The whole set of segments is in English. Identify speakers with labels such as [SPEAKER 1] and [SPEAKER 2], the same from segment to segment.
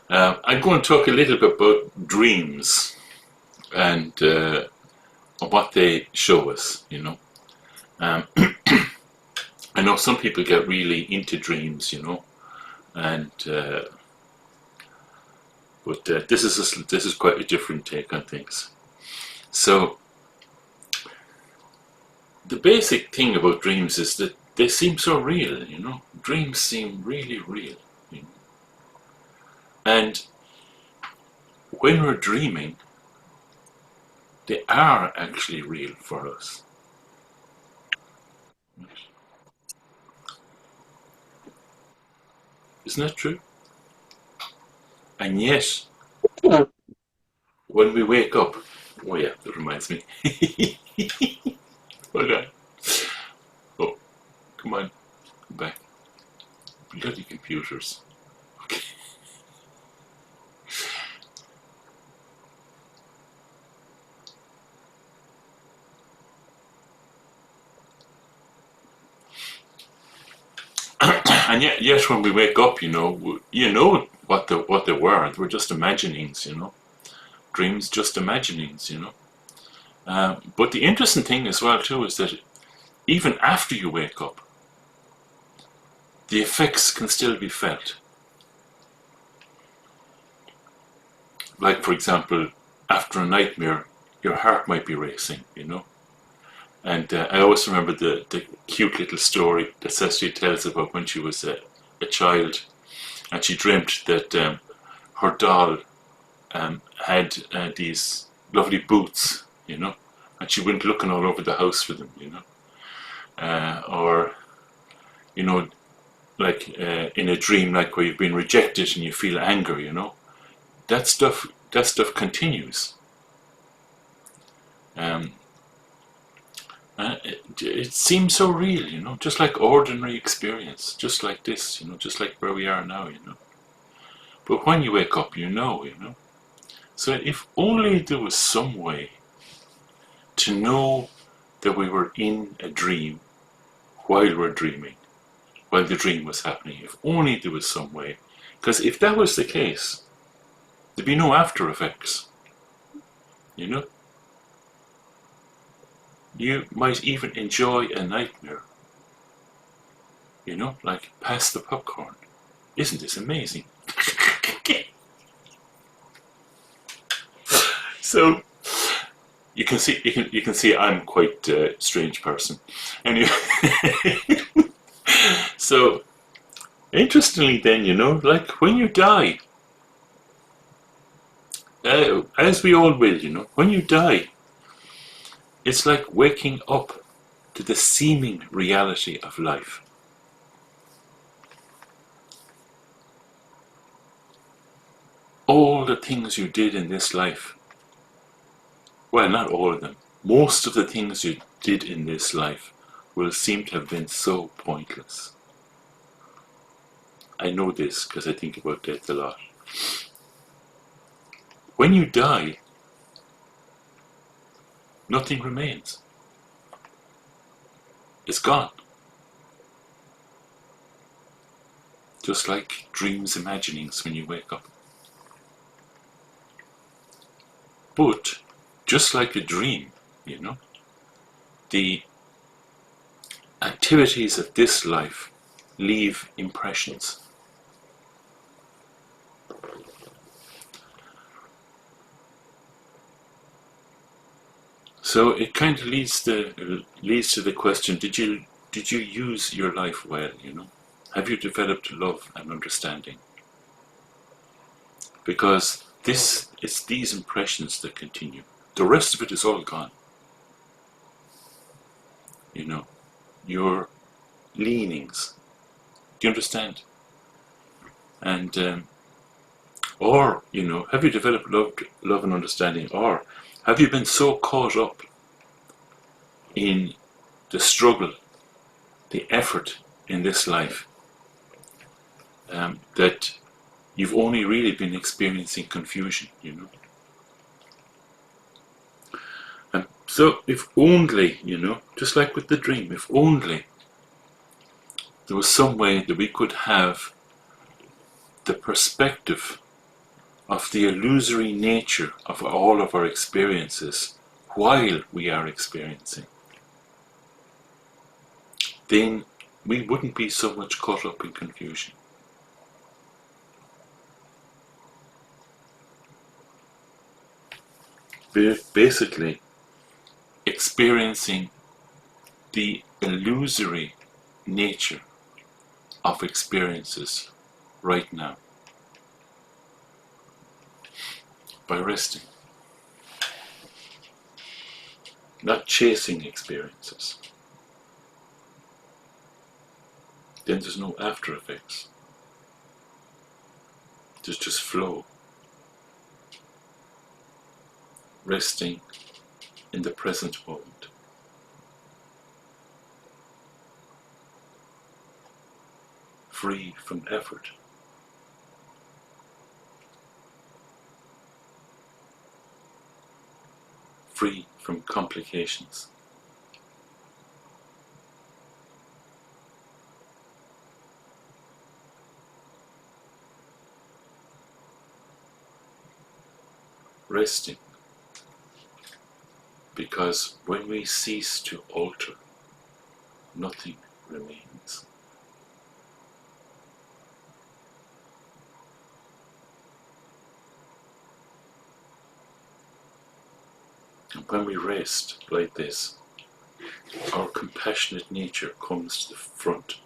[SPEAKER 1] I'm going to talk a little bit about dreams and what they show us, you know. Um, I know some people get really into dreams, you know, and but this is quite a different take on things. So the basic thing about dreams is that they seem so real, you know. Dreams seem really real, you know? And when we're dreaming, they are actually real for us. Isn't that true? And yet, when we wake up, oh yeah, that reminds me. Hold on. Oh, come on, come back. Bloody computers. Okay. And yet, when we wake up, you know what they were. They were just imaginings, you know. Dreams, just imaginings, you know. But the interesting thing as well too is that even after you wake up, the effects can still be felt. Like, for example, after a nightmare, your heart might be racing, you know. And I always remember the cute little story that Cecily tells about when she was a child, and she dreamt that her doll had these lovely boots, you know, and she went looking all over the house for them, you know, or you know, like in a dream, like where you've been rejected and you feel anger, you know, that stuff continues. Um, it seems so real, you know, just like ordinary experience, just like this, you know, just like where we are now, you know. But when you wake up, you know. So if only there was some way to know that we were in a dream while we're dreaming, while the dream was happening. If only there was some way. Because if that was the case, there'd be no after effects, you know. You might even enjoy a nightmare, you know, like pass the popcorn. Isn't this amazing? So you can see I'm quite a strange person. Anyway, so interestingly, then you know, like when you die, as we all will, you know, when you die, it's like waking up to the seeming reality of life. All the things you did in this life, well, not all of them, most of the things you did in this life will seem to have been so pointless. I know this because I think about death a lot. When you die, nothing remains. It's gone. Just like dreams, imaginings when you wake up. But, just like a dream, you know, the activities of this life leave impressions. So it kind of leads to the question: did you use your life well? You know, have you developed love and understanding? Because it's these impressions that continue. The rest of it is all gone. You know, your leanings. Do you understand? And or you know, have you developed love and understanding, or have you been so caught up in the struggle, the effort in this life, that you've only really been experiencing confusion, you know? And so if only, you know, just like with the dream, if only there was some way that we could have the perspective of the illusory nature of all of our experiences while we are experiencing, then we wouldn't be so much caught up in confusion. Basically, experiencing the illusory nature of experiences right now by resting, not chasing experiences. Then there's no after effects. There's just flow. Resting in the present moment. Free from effort. Free from complications. Resting, because when we cease to alter, nothing remains. And when we rest like this, our compassionate nature comes to the front.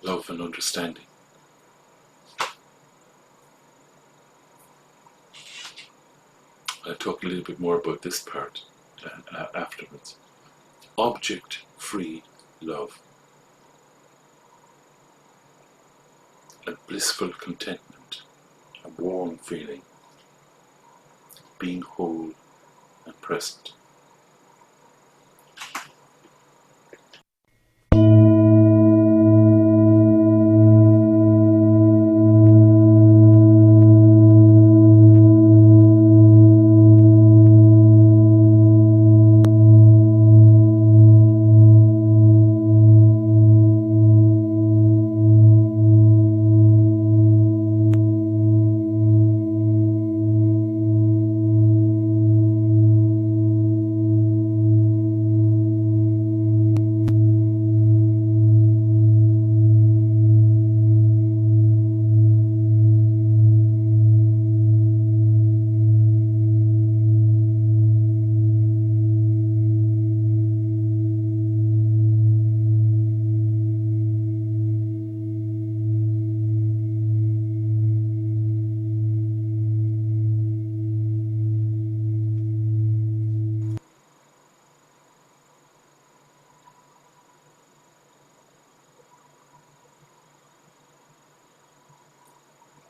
[SPEAKER 1] Love and understanding. I'll talk a little bit more about this part afterwards. Object-free love. A blissful contentment, a warm feeling, being whole and present.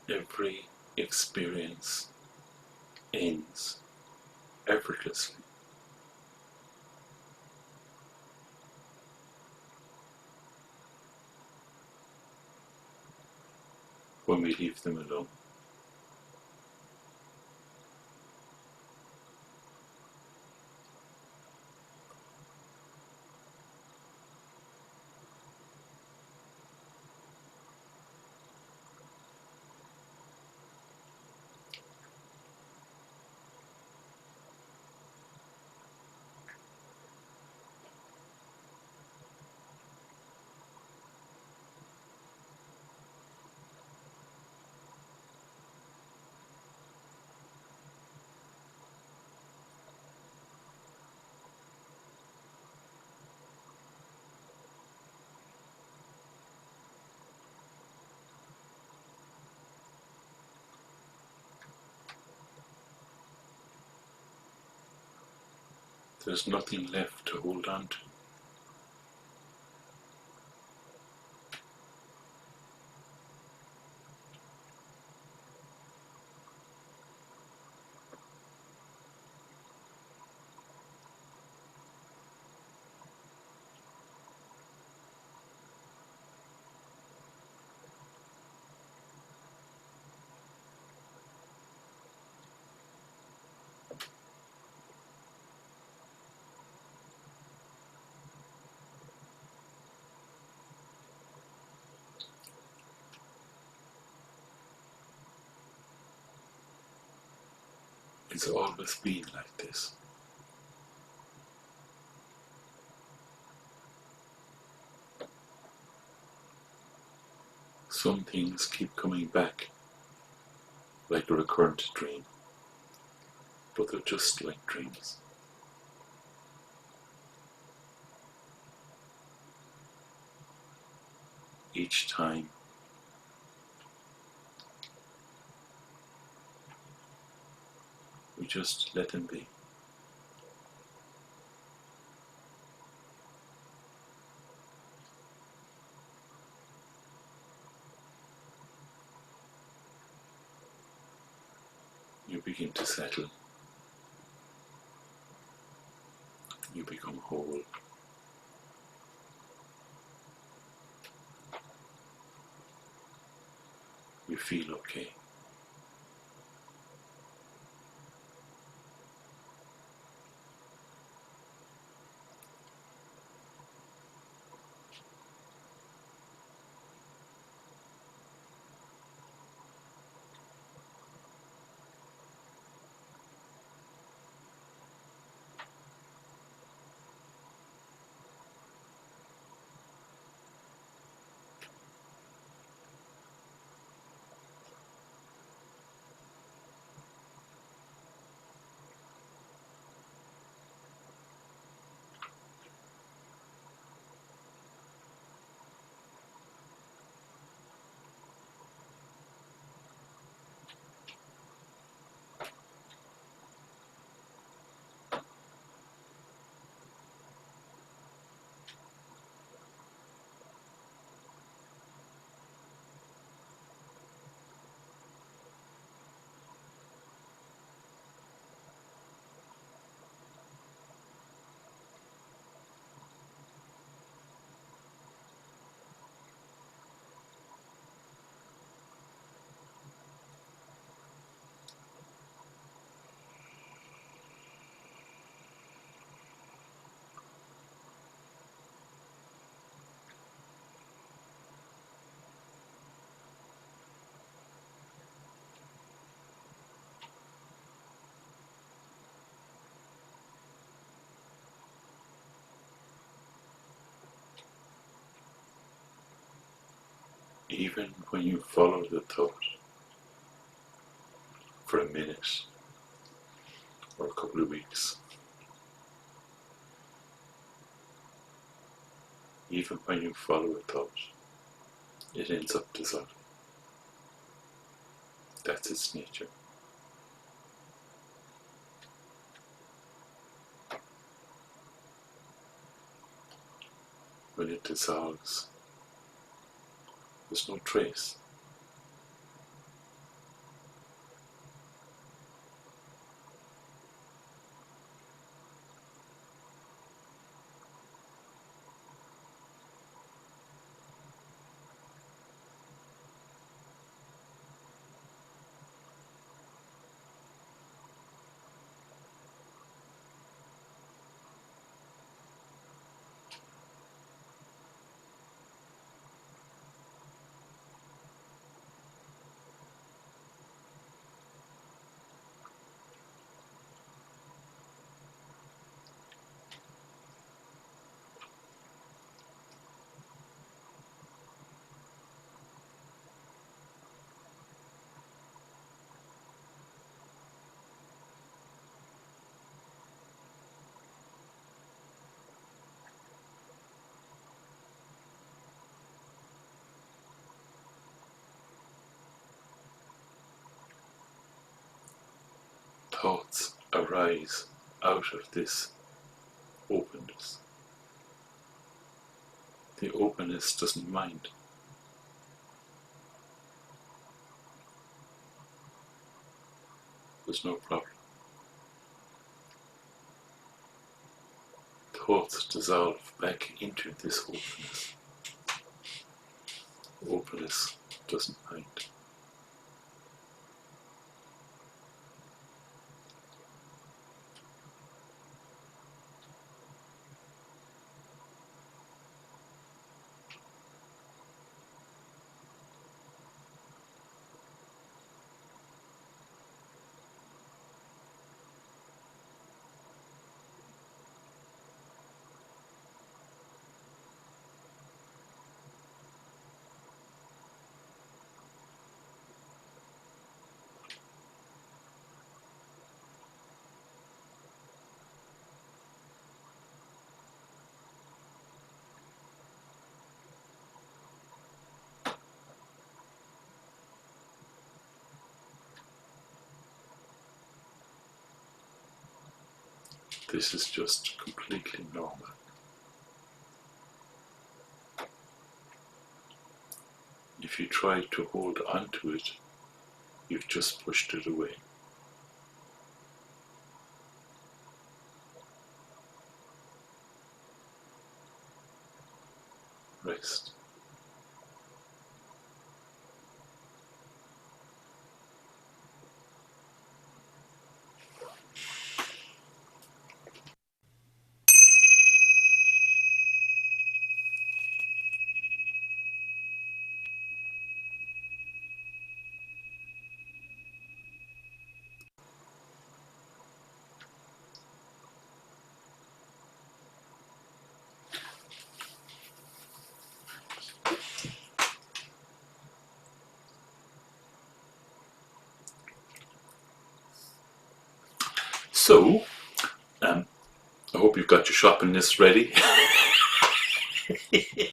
[SPEAKER 1] Every experience ends effortlessly when we leave them alone. There's nothing left to hold on to. It's always been like this. Some things keep coming back like a recurrent dream, but they're just like dreams. Each time we just let them be. You begin to settle. You become whole. You feel okay. Even when you follow the thought for a minute or a couple of weeks, even when you follow a thought, it ends up dissolving. That's its nature. When it dissolves, there's no trace. Thoughts arise out of this openness. The openness doesn't mind. There's no problem. Thoughts dissolve back into this openness. Openness doesn't mind. This is just completely normal. If you try to hold on to it, you've just pushed it away. Rest. So, I hope you've got your shopping list ready.